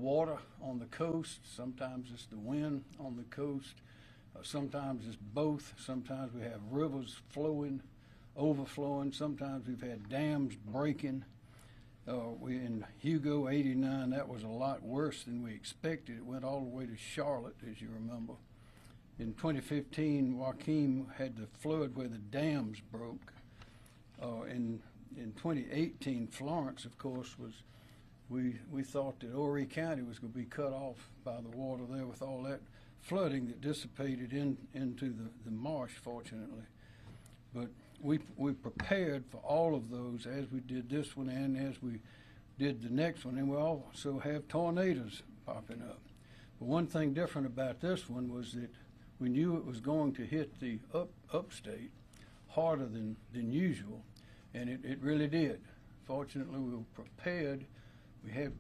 water on the coast, sometimes it's the wind on the coast, sometimes it's both. Sometimes we have rivers flowing, overflowing. Sometimes we've had dams breaking. In Hugo 89, that was a lot worse than we expected. It went all the way to Charlotte, as you remember. In 2015, Joaquin had the flood where the dams broke. In 2018, Florence, of course, we thought that Horry County was going to be cut off by the water there with all that flooding that dissipated into the marsh, fortunately. But we prepared for all of those as we did this one and as we did the next one, and we also have tornadoes popping up. But one thing different about this one was that we knew it was going to hit the upstate harder than usual, and it really did. Fortunately, we were prepared. We had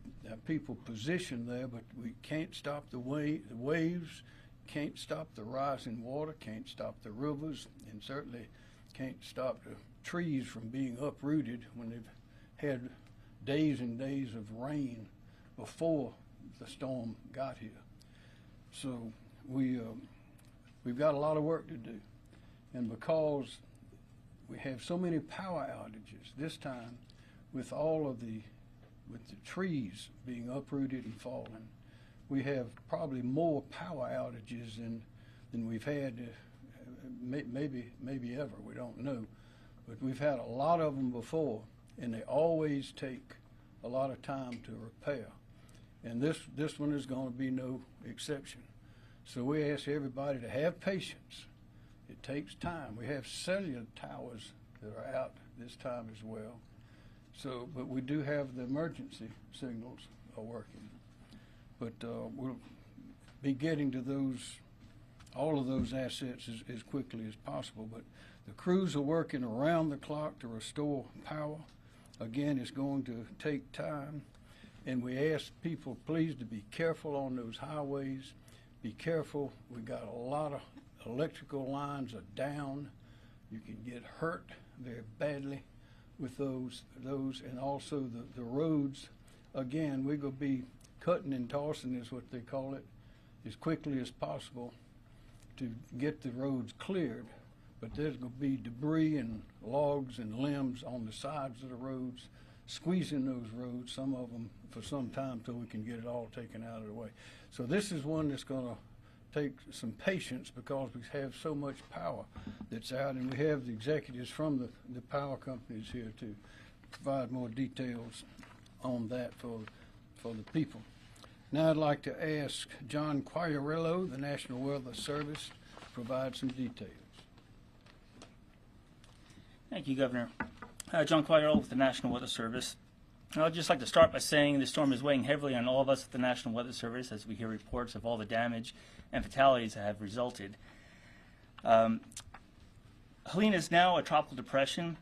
people positioned there, but we can't stop the waves, can't stop the rising water, can't stop the rivers, and certainly can't stop the trees from being uprooted when they've had days and days of rain before the storm got here. So we've got a lot of work to do, and because we have so many power outages this time, with the trees being uprooted and falling, we have probably more power outages than we've had. Maybe ever, we don't know, but we've had a lot of them before, and they always take a lot of time to repair, and this one is going to be no exception. So we ask everybody to have patience. It takes time. We have cellular towers that are out this time as well, so but we do have the emergency signals are working, but we'll be getting to all of those assets as quickly as possible. But the crews are working around the clock to restore power. Again, it's going to take time, and we ask people please to be careful on those highways. Be careful. We got a lot of electrical lines are down. You can get hurt very badly with those, and also the roads. Again, we're going to be cutting and tossing, is what they call it, as quickly as possible to get the roads cleared, but there's going to be debris and logs and limbs on the sides of the roads, squeezing those roads, some of them for some time till we can get it all taken out of the way. So this is one that's going to take some patience because we have so much power that's out, and we have the executives from the power companies here to provide more details on that for the people. Now I'd like to ask John Quagliarello, the National Weather Service, to provide some details. Thank you, Governor. John Quagliarello with the National Weather Service. I'd just like to start by saying the storm is weighing heavily on all of us at the National Weather Service as we hear reports of all the damage and fatalities that have resulted. Helene is now a tropical depression.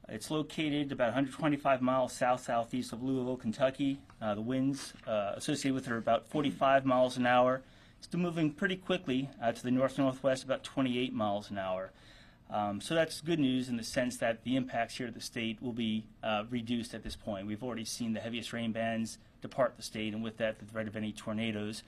It's located about 125 miles south-southeast of Louisville, Kentucky. The winds associated with it are about 45 miles an hour. Still moving pretty quickly to the north-northwest, about 28 miles an hour. So that's good news in the sense that the impacts here to the state will be reduced at this point. We've already seen the heaviest rain bands depart the state, and with that, the threat of any tornadoes.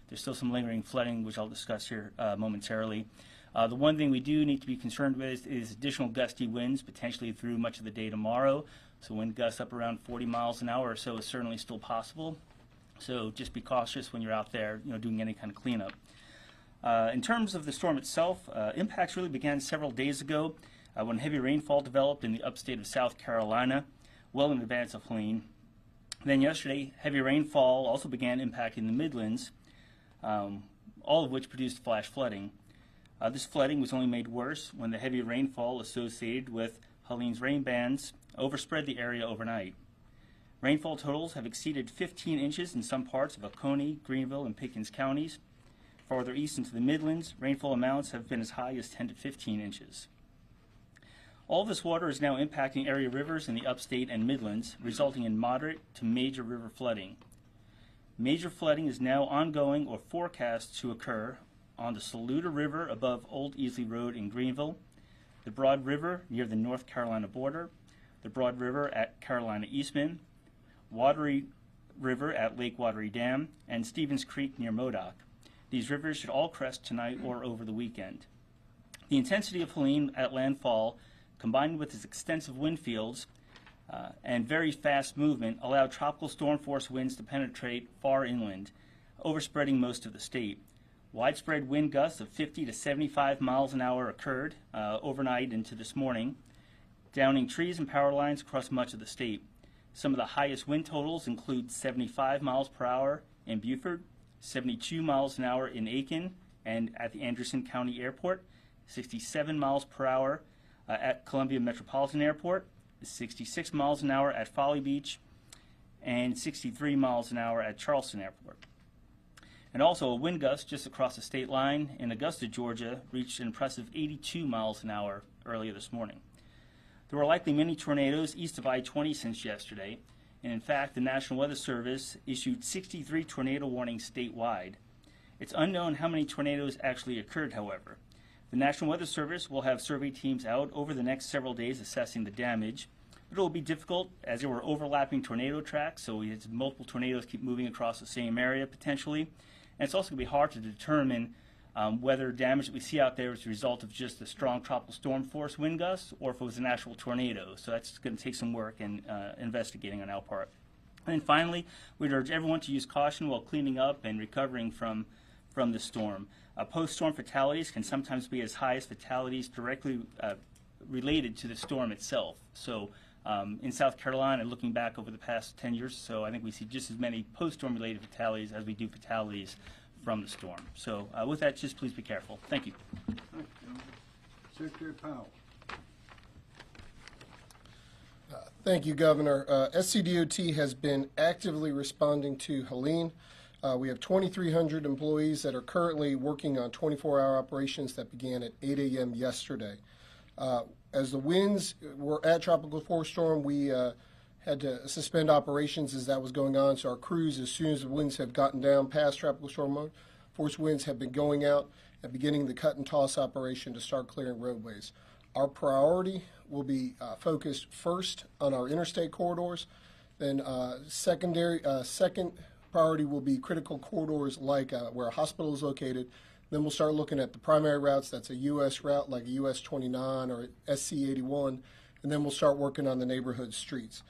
There's still some lingering flooding, which I'll discuss here momentarily. The one thing we do need to be concerned with is additional gusty winds, potentially through much of the day tomorrow. So wind gusts up around 40 miles an hour or so is certainly still possible. So just be cautious when you're out there, doing any kind of cleanup. In terms of the storm itself, impacts really began several days ago when heavy rainfall developed in the upstate of South Carolina, well in advance of Helene. Then yesterday, heavy rainfall also began impacting the Midlands, all of which produced flash flooding. This flooding was only made worse when the heavy rainfall associated with Helene's rain bands overspread the area overnight. Rainfall totals have exceeded 15 inches in some parts of Oconee, Greenville, and Pickens counties. Farther east into the Midlands, rainfall amounts have been as high as 10 to 15 inches. All this water is now impacting area rivers in the upstate and Midlands, resulting in moderate to major river flooding. Major flooding is now ongoing or forecast to occur on the Saluda River above Old Easley Road in Greenville, the Broad River near the North Carolina border, the Broad River at Carolina Eastman, Watery River at Lake Watery Dam and Stevens Creek near Modoc. These rivers should all crest tonight or over the weekend. The intensity of Helene at landfall, combined with its extensive wind fields and very fast movement, allowed tropical storm force winds to penetrate far inland, overspreading most of the state. Widespread wind gusts of 50 to 75 miles an hour occurred overnight into this morning, downing trees and power lines across much of the state. Some of the highest wind totals include 75 miles per hour in Beaufort, 72 miles an hour in Aiken and at the Anderson County Airport, 67 miles per hour at Columbia Metropolitan Airport, 66 miles an hour at Folly Beach, and 63 miles an hour at Charleston Airport. And also a wind gust just across the state line in Augusta, Georgia, reached an impressive 82 miles an hour earlier this morning. There were likely many tornadoes east of I-20 since yesterday, and in fact, the National Weather Service issued 63 tornado warnings statewide. It's unknown how many tornadoes actually occurred, however. The National Weather Service will have survey teams out over the next several days assessing the damage, but it will be difficult as there were overlapping tornado tracks, so we had multiple tornadoes keep moving across the same area potentially. And it's also going to be hard to determine whether damage that we see out there is a result of just a strong tropical storm force wind gusts or if it was an actual tornado. So that's going to take some work and investigating on our part. And then finally, we'd urge everyone to use caution while cleaning up and recovering from the storm. Post-storm fatalities can sometimes be as high as fatalities directly related to the storm itself. So in South Carolina, looking back over the past 10 years or so, I think we see just as many post-storm related fatalities as we do fatalities from the storm. So with that, just please be careful. Thank you. Thank you, John. Secretary Powell. Thank you, Governor. SCDOT has been actively responding to Helene. We have 2,300 employees that are currently working on 24-hour operations that began at 8 a.m. yesterday. As the winds were at Tropical Force Storm, we had to suspend operations as that was going on. So our crews, as soon as the winds have gotten down past Tropical Storm mode, force winds have been going out and beginning the cut and toss operation to start clearing roadways. Our priority will be focused first on our interstate corridors. Then second priority will be critical corridors like where a hospital is located. Then we'll start looking at the primary routes. That's a U.S. route like a U.S. 29 or SC 81. And then we'll start working on the neighborhood streets.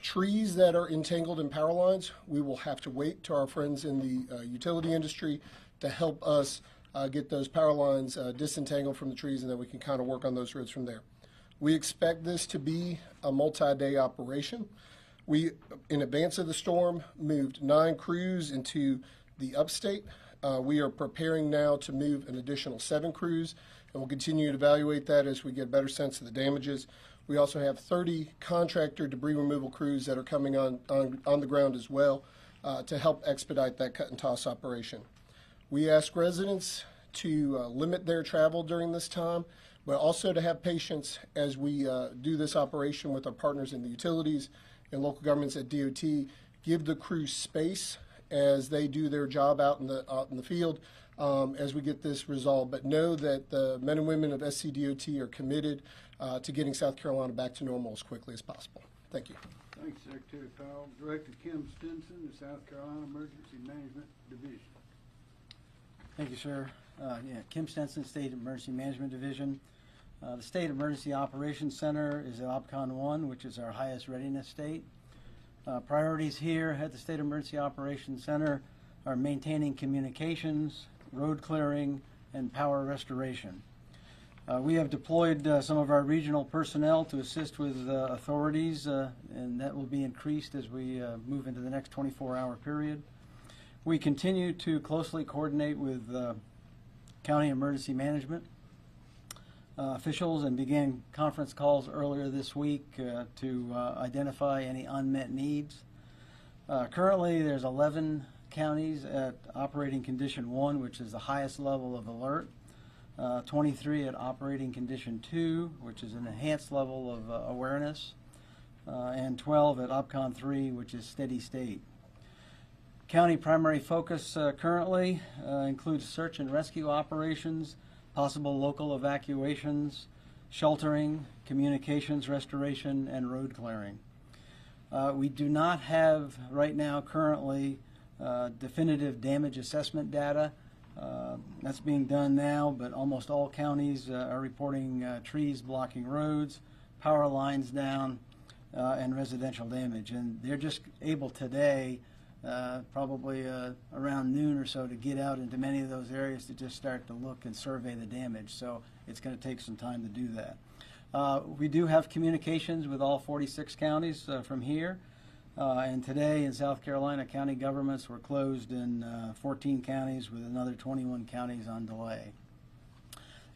Trees that are entangled in power lines, we will have to wait to our friends in the utility industry to help us get those power lines disentangled from the trees, and then we can kind of work on those roads from there. We expect this to be a multi-day operation. We, in advance of the storm, moved 9 crews into the upstate. We are preparing now to move an additional 7 crews, and we'll continue to evaluate that as we get a better sense of the damages. We also have 30 contractor debris removal crews that are coming on the ground as well to help expedite that cut and toss operation. We ask residents to limit their travel during this time, but also to have patience as we do this operation with our partners in the utilities and local governments at DOT. Give the crews space as they do their job out in the field as we get this resolved. But know that the men and women of SCDOT are committed to getting South Carolina back to normal as quickly as possible. Thank you. Thanks, Secretary Powell. Director Kim Stinson, the South Carolina Emergency Management Division. Thank you, sir. Kim Stinson, State Emergency Management Division. The State Emergency Operations Center is at OPCON 1, which is our highest readiness state. Priorities here at the State Emergency Operations Center are maintaining communications, road clearing, and power restoration. We have deployed some of our regional personnel to assist with authorities, and that will be increased as we move into the next 24-hour period. We continue to closely coordinate with county emergency management officials and began conference calls earlier this week to identify any unmet needs. Currently, there's 11 counties at operating condition 1, which is the highest level of alert, 23 at operating condition 2, which is an enhanced level of awareness, and 12 at OPCON 3, which is steady state. County primary focus currently includes search and rescue operations, possible local evacuations, sheltering, communications restoration, and road clearing. We do not have right now currently definitive damage assessment data. That's being done now, but almost all counties are reporting trees blocking roads, power lines down, and residential damage. And they're just able today, probably around noon or so, to get out into many of those areas to just start to look and survey the damage. So it's going to take some time to do that. We do have communications with all 46 counties from here. And today in South Carolina, county governments were closed in 14 counties with another 21 counties on delay.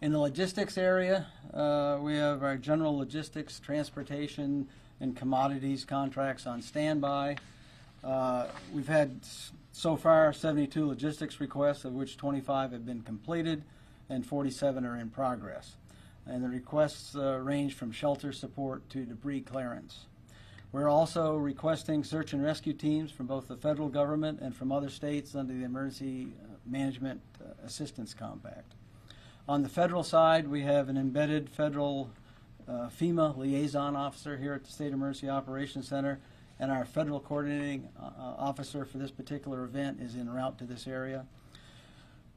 In the logistics area, we have our general logistics, transportation, and commodities contracts on standby. We've had so far 72 logistics requests, of which 25 have been completed and 47 are in progress. And the requests range from shelter support to debris clearance. We're also requesting search and rescue teams from both the federal government and from other states under the Emergency Management Assistance Compact. On the federal side, we have an embedded federal FEMA liaison officer here at the State Emergency Operations Center, and our federal coordinating officer for this particular event is en route to this area.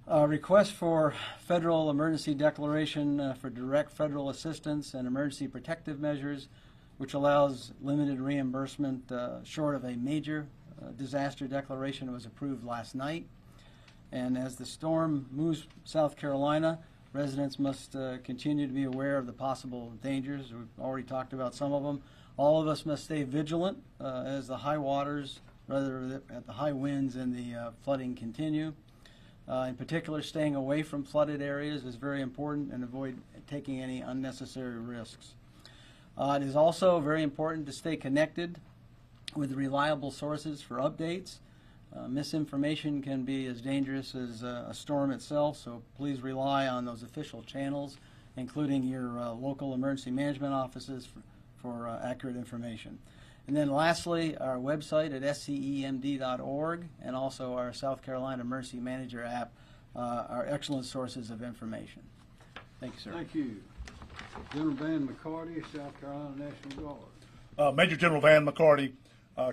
Request for federal emergency declaration for direct federal assistance and emergency protective measures, which allows limited reimbursement short of a major disaster declaration, was approved last night. And as the storm moves South Carolina, residents must continue to be aware of the possible dangers. We've already talked about some of them. All of us must stay vigilant as the high waters, rather at the high winds and the flooding continue. In particular, staying away from flooded areas is very important, and avoid taking any unnecessary risks. It is also very important to stay connected with reliable sources for updates. Misinformation can be as dangerous as a storm itself, so please rely on those official channels, including your local emergency management offices for accurate information. And then lastly, our website at scemd.org and also our South Carolina Emergency Manager app are excellent sources of information. Thank you, sir. Thank you. General Van McCarty, South Carolina National Guard. Major General Van McCarty.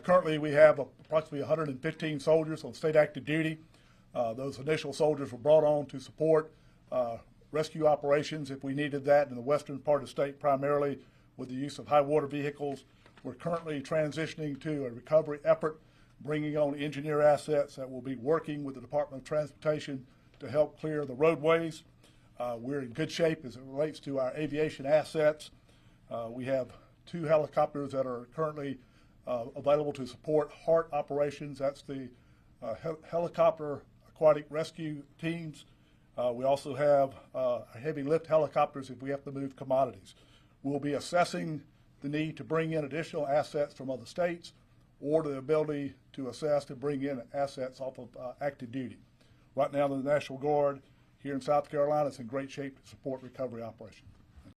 Currently, we have approximately 115 soldiers on state active duty. Those initial soldiers were brought on to support rescue operations if we needed that in the western part of the state, primarily with the use of high water vehicles. We're currently transitioning to a recovery effort, bringing on engineer assets that will be working with the Department of Transportation to help clear the roadways. We're in good shape as it relates to our aviation assets. We have 2 helicopters that are currently available to support HART operations. That's the helicopter aquatic rescue teams. We also have heavy lift helicopters if we have to move commodities. We'll be assessing the need to bring in additional assets from other states, or the ability to assess to bring in assets off of active duty. Right now, the National Guard here in South Carolina is in great shape to support recovery operations.